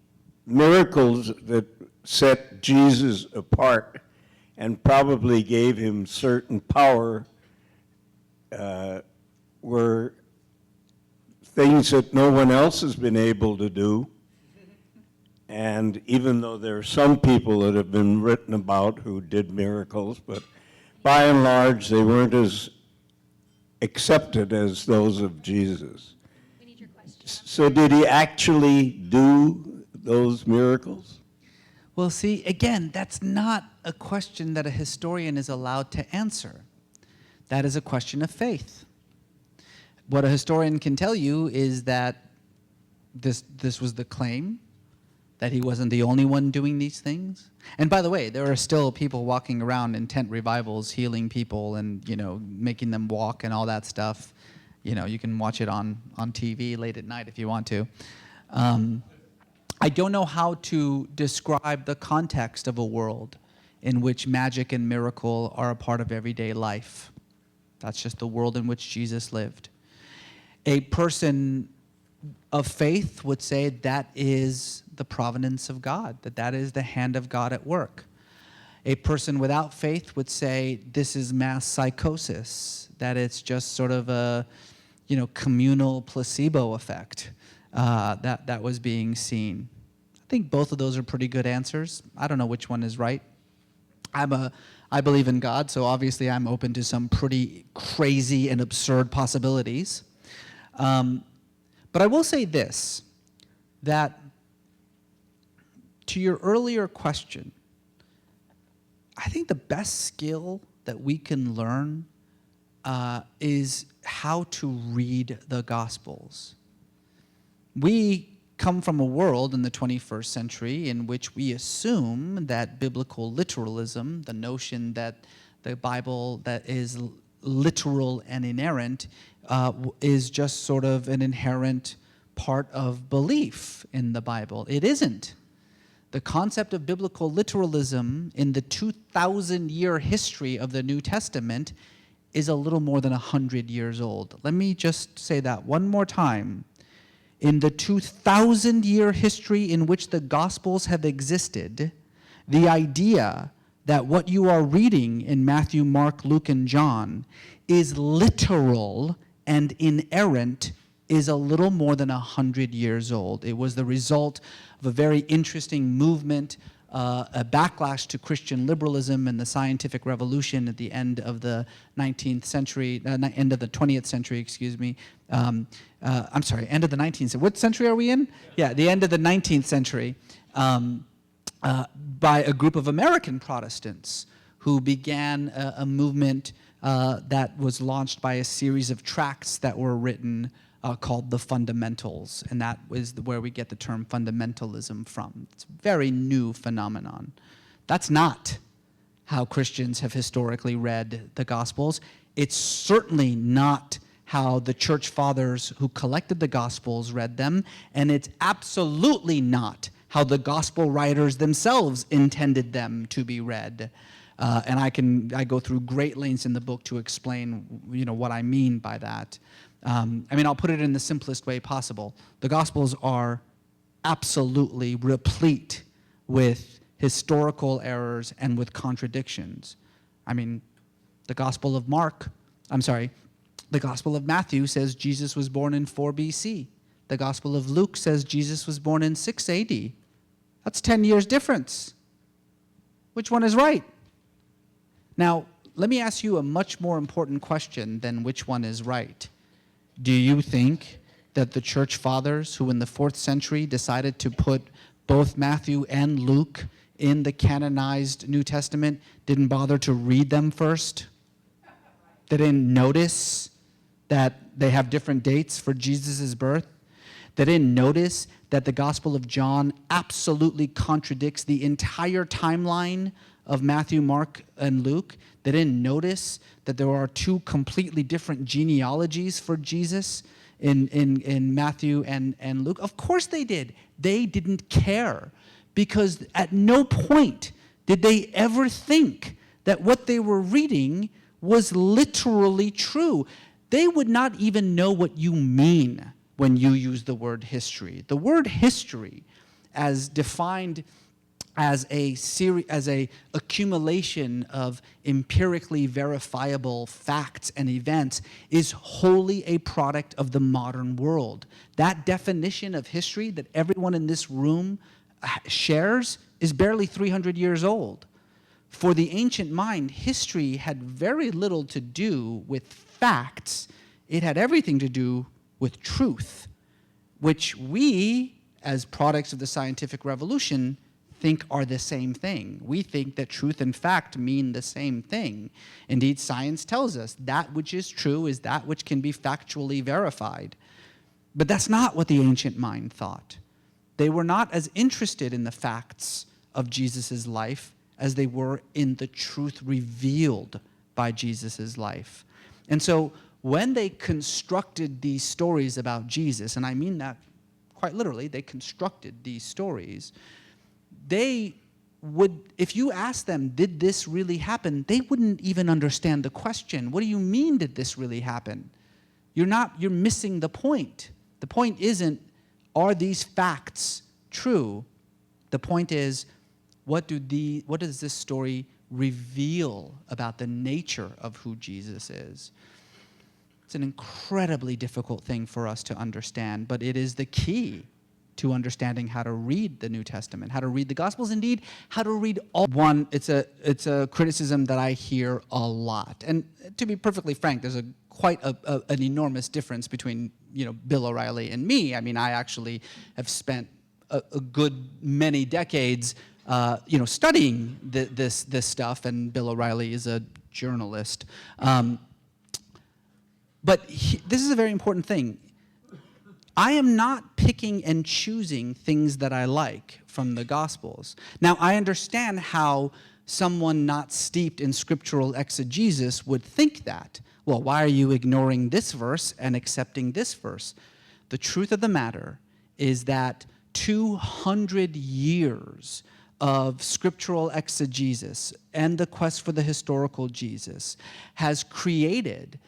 miracles that set Jesus apart and probably gave him certain power were things that no one else has been able to do. And even though there are some people that have been written about who did miracles, but by and large, they weren't as accepted as those of Jesus. We need your question. So did he actually do those miracles? Well, see, again, that's not a question that a historian is allowed to answer. That is a question of faith. What a historian can tell you is that this was the claim, that he wasn't the only one doing these things. And by the way, there are still people walking around in tent revivals, healing people and, making them walk and all that stuff. You can watch it on TV late at night if you want to. I don't know how to describe the context of a world in which magic and miracle are a part of everyday life. That's just the world in which Jesus lived. A person of faith would say that is the providence of God, that is the hand of God at work. A person without faith would say this is mass psychosis, that it's just sort of a communal placebo effect that was being seen. I think both of those are pretty good answers. I don't know which one is right. I believe in God, so obviously I'm open to some pretty crazy and absurd possibilities. But I will say this, that to your earlier question, I think the best skill that we can learn is how to read the Gospels. We come from a world in the 21st century in which we assume that biblical literalism, the notion that the Bible that is literal and inerrant, is just sort of an inherent part of belief in the Bible. It isn't. The concept of biblical literalism in the 2,000-year history of the New Testament is a little more than 100 years old. Let me just say that one more time. In the 2,000-year history in which the Gospels have existed, the idea that what you are reading in Matthew, Mark, Luke, and John is literal and inerrant is a little more than 100 years old. It was the result of a very interesting movement, a backlash to Christian liberalism and the scientific revolution at the end of the 19th century, end of the 20th century, excuse me. I'm sorry, end of the 19th century. What century are we in? Yeah, the end of the 19th century. by a group of American Protestants who began a movement that was launched by a series of tracts that were written called the Fundamentals, and that is where we get the term fundamentalism from. It's a very new phenomenon. That's not how Christians have historically read the Gospels. It's certainly not how the church fathers who collected the Gospels read them, and it's absolutely not how the Gospel writers themselves intended them to be read. And I go through great lengths in the book to explain, what I mean by that. I'll put it in the simplest way possible. The Gospels are absolutely replete with historical errors and with contradictions. The Gospel of Matthew says Jesus was born in 4 BC. The Gospel of Luke says Jesus was born in 6 AD. That's 10 years difference. Which one is right? Now, let me ask you a much more important question than which one is right. Do you think that the church fathers who in the 4th century decided to put both Matthew and Luke in the canonized New Testament didn't bother to read them first? They didn't notice that they have different dates for Jesus' birth? They didn't notice that the Gospel of John absolutely contradicts the entire timeline of Matthew, Mark, and Luke? They didn't notice that there are 2 completely different genealogies for Jesus in Matthew and Luke? Of course they did. They didn't care, because at no point did they ever think that what they were reading was literally true. They would not even know what you mean when you use the word history. The word history, as defined as a accumulation of empirically verifiable facts and events, is wholly a product of the modern world. That definition of history that everyone in this room shares is barely 300 years old. For the ancient mind, history had very little to do with facts. It had everything to do with truth, which we, as products of the scientific revolution, think are the same thing. We think that truth and fact mean the same thing. Indeed, science tells us that which is true is that which can be factually verified. But that's not what the ancient mind thought. They were not as interested in the facts of Jesus' life as they were in the truth revealed by Jesus' life. And so when they constructed these stories about Jesus, and I mean that quite literally, they constructed these stories, they would, if you asked them, did this really happen, they wouldn't even understand the question. What do you mean, did this really happen? You're missing the point. The point isn't, are these facts true? The point is, what does this story reveal about the nature of who Jesus is? It's an incredibly difficult thing for us to understand, but it is the key to understanding how to read the New Testament, how to read the Gospels, indeed, how to read all. One, it's a criticism that I hear a lot. And to be perfectly frank, there's quite an enormous difference between Bill O'Reilly and me. I actually have spent a good many decades studying this stuff, and Bill O'Reilly is a journalist. But this is a very important thing. I am not picking and choosing things that I like from the Gospels. Now, I understand how someone not steeped in scriptural exegesis would think that. Well, why are you ignoring this verse and accepting this verse? The truth of the matter is that 200 years of scriptural exegesis and the quest for the historical Jesus has created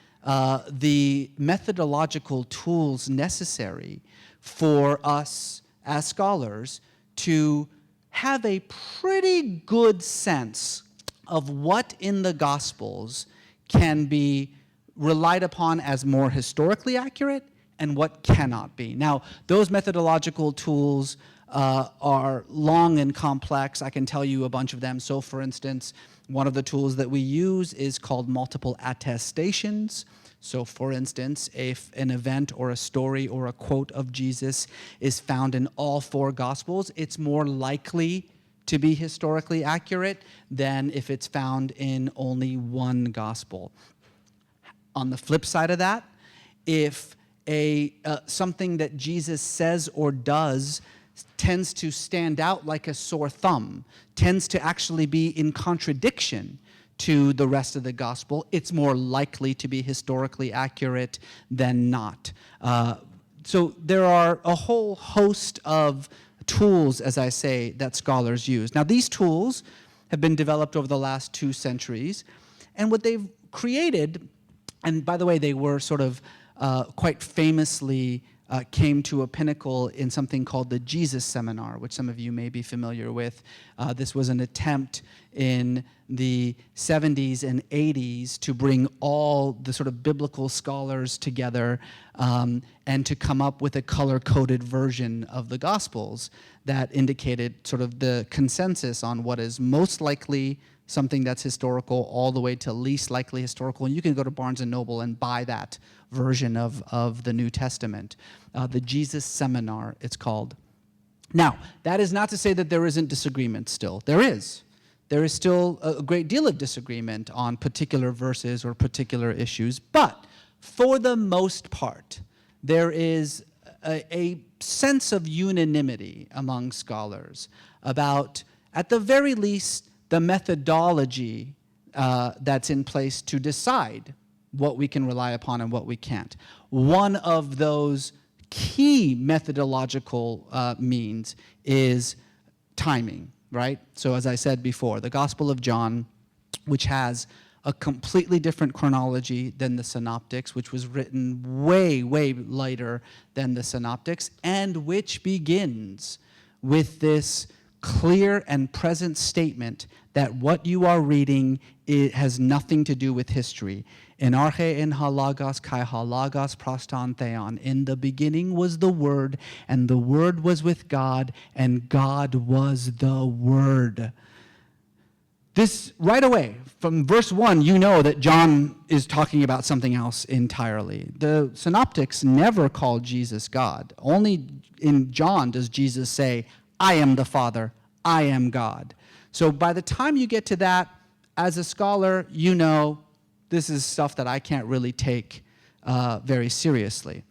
the methodological tools necessary for us as scholars to have a pretty good sense of what in the Gospels can be relied upon as more historically accurate and what cannot be. Now, those methodological tools are long and complex. I can tell you a bunch of them. So, for instance, one of the tools that we use is called multiple attestations. So for instance, if an event or a story or a quote of Jesus is found in all 4 Gospels, it's more likely to be historically accurate than if it's found in only one Gospel. On the flip side of that, if something that Jesus says or does tends to stand out like a sore thumb, tends to actually be in contradiction to the rest of the gospel, it's more likely to be historically accurate than not. So there are a whole host of tools, as I say, that scholars use. Now, these tools have been developed over the last 2 centuries, and what they've created, and by the way, they were sort of quite famously came to a pinnacle in something called the Jesus Seminar, which some of you may be familiar with. This was an attempt in the 70s and 80s to bring all the sort of biblical scholars together and to come up with a color-coded version of the Gospels that indicated sort of the consensus on what is most likely something that's historical all the way to least likely historical. And you can go to Barnes & Noble and buy that version of the New Testament. The Jesus Seminar, it's called. Now, that is not to say that there isn't disagreement still. There is. There is still a great deal of disagreement on particular verses or particular issues, but for the most part, there is a sense of unanimity among scholars about, at the very least, the methodology that's in place to decide what we can rely upon and what we can't. One of those key methodological means is timing, right? So as I said before, the Gospel of John, which has a completely different chronology than the Synoptics, which was written way, way later than the Synoptics, and which begins with this clear and present statement that what you are reading has nothing to do with history. En arche en halagos kai halagos proston theon. In the beginning was the Word, and the Word was with God, and God was the Word. This, right away, from verse 1, you know that John is talking about something else entirely. The Synoptics never call Jesus God. Only in John does Jesus say, I am the Father, I am God. So by the time you get to that, as a scholar, you know this is stuff that I can't really take very seriously.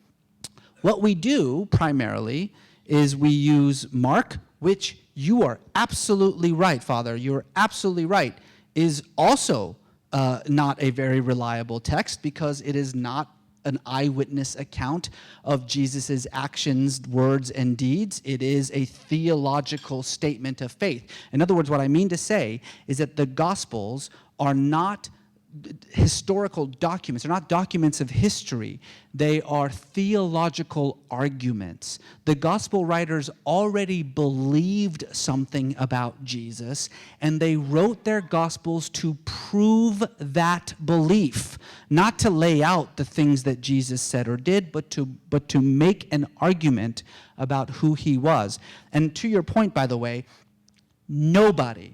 What we do primarily is we use Mark, which you are absolutely right, Father, you're absolutely right, is also not a very reliable text because it is not an eyewitness account of Jesus' actions, words, and deeds. It is a theological statement of faith. In other words, what I mean to say is that the Gospels are not historical documents. They're not documents of history. They are theological arguments. The gospel writers already believed something about Jesus, and they wrote their gospels to prove that belief, not to lay out the things that Jesus said or did, but to make an argument about who he was. And to your point, by the way, nobody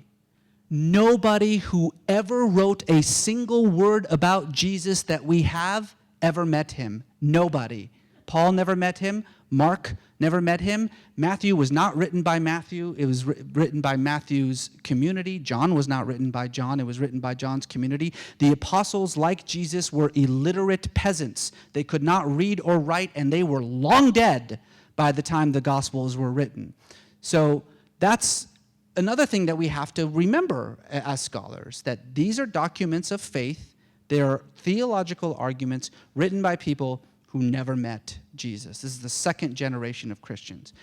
who ever wrote a single word about Jesus that we have ever met him. Nobody. Paul never met him. Mark never met him. Matthew was not written by Matthew. It was written by Matthew's community. John was not written by John. It was written by John's community. The apostles, like Jesus, were illiterate peasants. They could not read or write, and they were long dead by the time the Gospels were written. So that's another thing that we have to remember as scholars, that these are documents of faith. They are theological arguments written by people who never met Jesus. This is the second generation of Christians.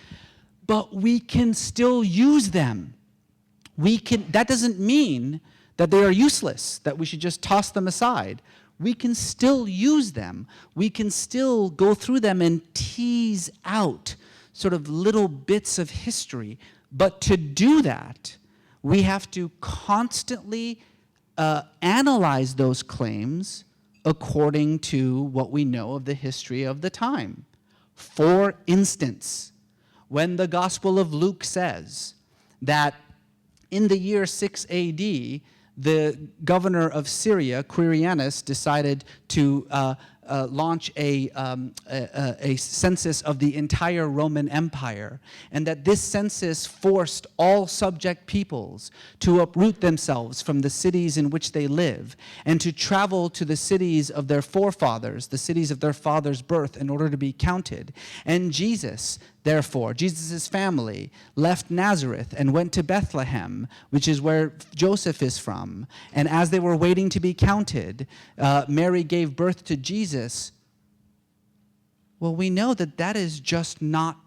But we can still use them. That doesn't mean that they are useless, that we should just toss them aside. We can still use them. We can still go through them and tease out sort of little bits of history. But to do that, we have to constantly analyze those claims according to what we know of the history of the time. For instance, when the Gospel of Luke says that in the year 6 AD, the governor of Syria, Quirinius, decided to launch a census of the entire Roman Empire, and that this census forced all subject peoples to uproot themselves from the cities in which they live and to travel to the cities of their forefathers, the cities of their father's birth, in order to be counted. And Jesus, therefore, Jesus' family left Nazareth and went to Bethlehem, which is where Joseph is from. And as they were waiting to be counted, Mary gave birth to Jesus. Well, we know that that is just not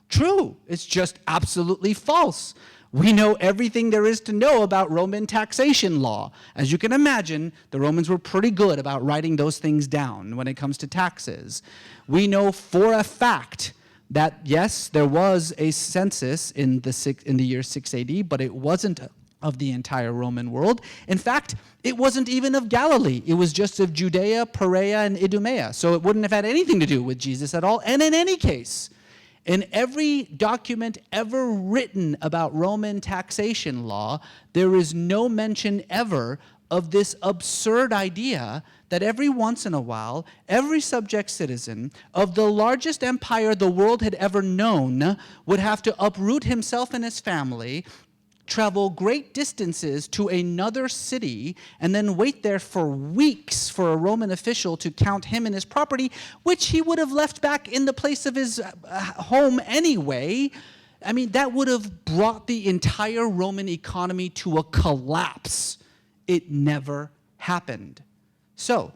true. It's just absolutely false. We know everything there is to know about Roman taxation law. As you can imagine, the Romans were pretty good about writing those things down when it comes to taxes. We know for a fact that, yes, there was a census in the year 6 AD, but it wasn't of the entire Roman world. In fact, it wasn't even of Galilee. It was just of Judea, Perea, and Idumea. So it wouldn't have had anything to do with Jesus at all. And in any case, in every document ever written about Roman taxation law, there is no mention ever of this absurd idea that every once in a while, every subject citizen of the largest empire the world had ever known would have to uproot himself and his family, travel great distances to another city, and then wait there for weeks for a Roman official to count him and his property, which he would have left back in the place of his home anyway. I mean, that would have brought the entire Roman economy to a collapse. It never happened. So,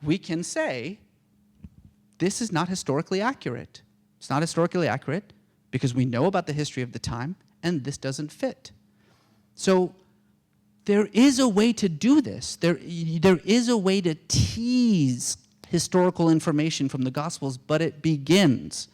we can say, this is not historically accurate. It's not historically accurate because we know about the history of the time, and this doesn't fit. So there is a way to do this. There is a way to tease historical information from the Gospels, but it begins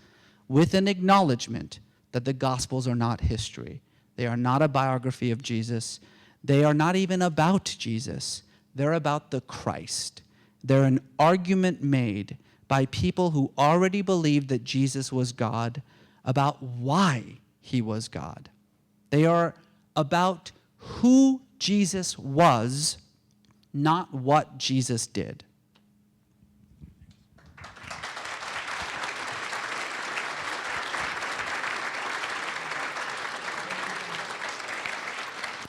with an acknowledgement that the Gospels are not history. They are not a biography of Jesus. They are not even about Jesus. They're about the Christ. They're an argument made by people who already believed that Jesus was God about why he was God. They are about who Jesus was, not what Jesus did.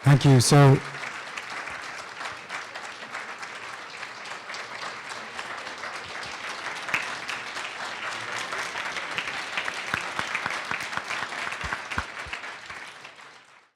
Thank you. So